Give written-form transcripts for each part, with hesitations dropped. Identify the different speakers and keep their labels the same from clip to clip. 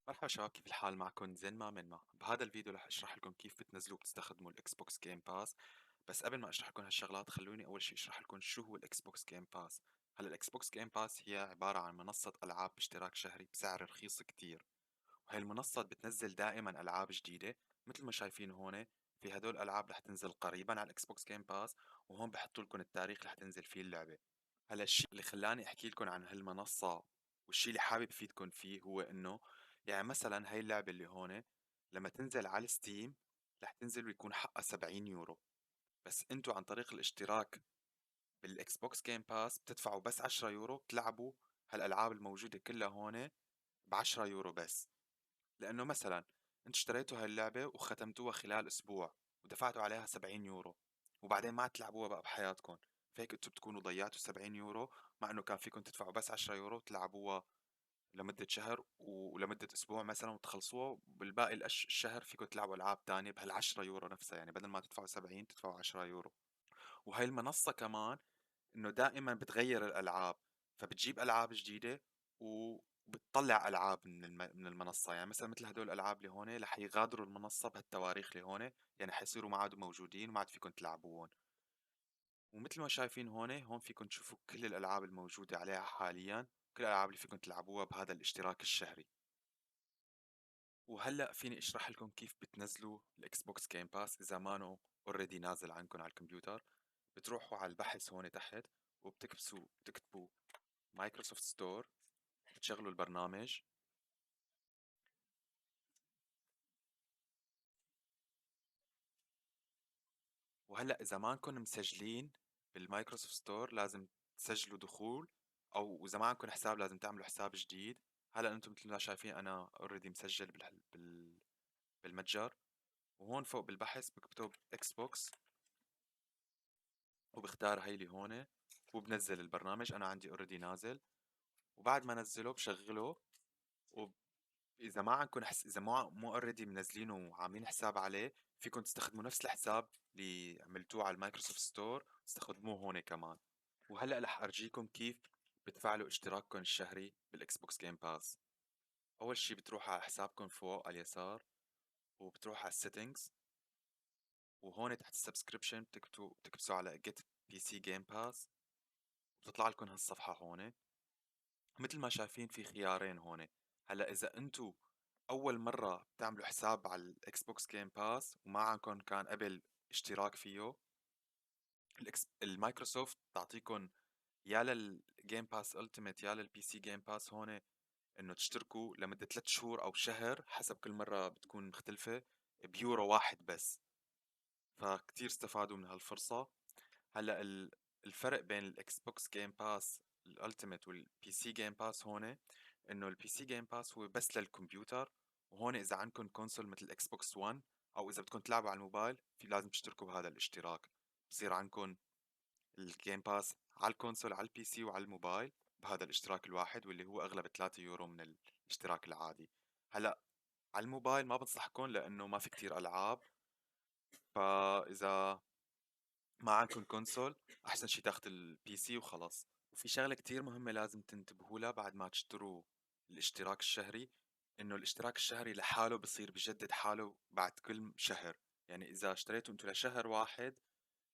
Speaker 1: مرحبا شباب، كيف الحال؟ معكم زين ما من ما. بهذا الفيديو رح اشرح لكم كيف بتنزلوا وبتستخدموا الاكس بوكس جيم باس. بس قبل ما اشرح لكم هالشغلات خلوني اول شيء اشرح لكم شو هو الاكس بوكس جيم باس. هلا الاكس بوكس جيم باس هي عبارة عن منصة العاب باشتراك شهري بسعر رخيص كتير، وهي المنصة بتنزل دائما العاب جديدة. مثل ما شايفين هون، في هدول الالعاب رح تنزل قريبا على الاكس بوكس جيم باس، وهون بحطوا لكم التاريخ اللي رح تنزل فيه اللعبة. هلا الشيء اللي خلاني احكي لكم عن هالمنصة والشيء اللي حابب افيدكم فيه هو انه يعني مثلا هاي اللعبة اللي هون لما تنزل على الستيم رح تنزل ويكون حقها 70 يورو. بس انتوا عن طريق الاشتراك بالاكس بوكس جيم باس بتدفعوا بس 10 يورو، بتلعبوا هالالعاب الموجودة كلها هون ب 10 يورو بس. لانه مثلا انتوا اشتريتوا هاي اللعبة وختمتوها خلال اسبوع ودفعتوا عليها 70 يورو، وبعدين ما تلعبوها بقى بحياتكم، فهيك انتوا بتكونوا ضيعتوا 70 يورو، مع انه كان فيكم تدفعوا بس 10 يورو تلعبوها لمدة شهر ولمدة أسبوع مثلا وتخلصوها، بالباقي الشهر فيكم تلعبوا ألعاب تانية بهالعشرة يورو نفسها، يعني بدل ما تدفعوا 70 تدفعوا 10 يورو. وهي المنصة كمان إنه دائما بتغير الألعاب، فبتجيب ألعاب جديدة وبتطلع ألعاب من المنصة. يعني مثلا مثل هدول الألعاب اللي هون رح يغادروا المنصة بهالتواريخ اللي هون، يعني حيصيروا ما عادوا موجودين وما عاد فيكم تلعبوهم. ومثل ما شايفين هون فيكم تشوفوا كل الألعاب الموجودة عليها حاليا، كل الألعاب اللي فيكم تلعبوها بهذا الاشتراك الشهري. وهلأ فيني اشرح لكم كيف بتنزلوا الاكس بوكس جيم باس اذا مانو اوريدي نازل عندكم على الكمبيوتر. بتروحوا على البحث هون تحت بتكتبوا مايكروسوفت ستور، بتشغلوا البرنامج. وهلأ اذا ما انكم مسجلين بالمايكروسوفت ستور لازم تسجلوا دخول، او اذا ما عندكم حساب لازم تعملوا حساب جديد. هلأ انتم مثل ما شايفين انا اوريدي مسجل بالمتجر. وهون فوق بالبحث بكتب اكس بوكس وبختار هاي اللي هون، وبنزل البرنامج. انا عندي اوريدي نازل، وبعد ما انزله بشغله. واذا ما عندكم اذا مو اوريدي منزلينه وعاملين حساب عليه، فيكم تستخدموا نفس الحساب اللي عملتوه على المايكروسوفت ستور تستخدموه هون كمان. وهلا رح ارجيكم كيف بتفعلوا اشتراككم الشهري بالاكس بوكس جيم باس. اول شي بتروحوا على حسابكم فوق على اليسار، وبتروحوا على السيتنجز، وهون تحت السبسكريبشن بتكبسوا على جيت بي سي جيم باس، بتطلع لكم هالصفحة هون. مثل ما شايفين في خيارين هون. هلا اذا انتو اول مرة بتعملوا حساب على الاكس بوكس جيم باس وما عندكم كان قبل اشتراك فيه، المايكروسوفت تعطيكم يا للجيم باس التيميت يا للبي سي جيم باس هون انه تشتركوا لمدة 3 شهور او شهر حسب كل مرة بتكون مختلفة، بيورو واحد بس. فكتير استفادوا من هالفرصة. هلا الفرق بين الاكس بوكس جيم باس الالتيميت والبي سي جيم باس هون انه البي سي جيم باس هو بس للكمبيوتر، وهون اذا عندكم كونسول مثل الاكس بوكس 1 او اذا بدكم تلعبوا على الموبايل في لازم تشتركوا بهذا الاشتراك. بصير عندكم الجيم باس على الكونسول على البي سي وعلى الموبايل بهذا الاشتراك الواحد، واللي هو اغلب 3 يورو من الاشتراك العادي. هلا على الموبايل ما بنصحكم لانه ما في كتير العاب، فاذا ما عندكم كونسول احسن شي تاخذ البي سي وخلص. وفي شغله كتير مهمه لازم تنتبهوا لها بعد ما تشتروا الاشتراك الشهري، انه الاشتراك الشهري لحاله بصير بجدد حاله بعد كل شهر. يعني اذا اشتريتوا انتوا لشهر واحد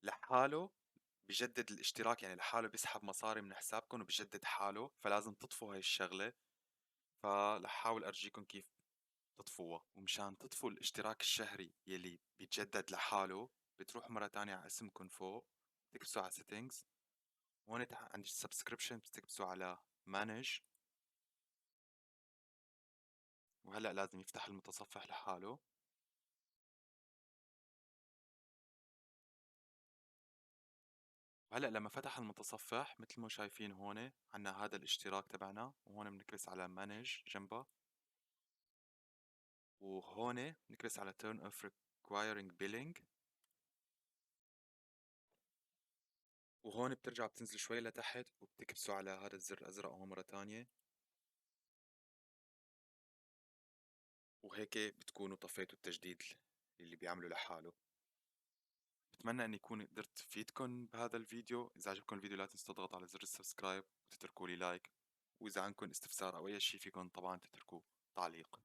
Speaker 1: لحاله بجدد الاشتراك، يعني لحاله بيسحب مصاري من حسابكم وبجدد حاله، فلازم تطفوا هاي الشغله. فلحاول ارجيكم كيف تطفوها. ومشان تطفوا الاشتراك الشهري يلي بيتجدد لحاله، بتروح مرة تانية على اسمكم فوق، بتكبسوا على settings، وهون عند subscription بتكبسوا على manage. وهلأ لازم يفتح المتصفح لحاله. وهلأ لما فتح المتصفح مثل ما شايفين هون عنا هذا الاشتراك تبعنا، وهون بنكبس على manage جنبه، وهون بنكبس على turn off requiring billing. وهون بترجع بتنزل شوي لتحت وبتكبسوا على هذا الزر الأزرق هون مرة تانية، وهيك بتكونوا طفيتوا التجديد اللي بيعمله لحاله. بتمنى اني اكون قدرت افيدكم بهذا الفيديو. اذا عجبكم الفيديو لا تنسوا تضغطوا على زر السبسكرايب وتتركوا لي لايك، واذا عندكم استفسار او اي شيء فيكم طبعا تتركوا تعليق.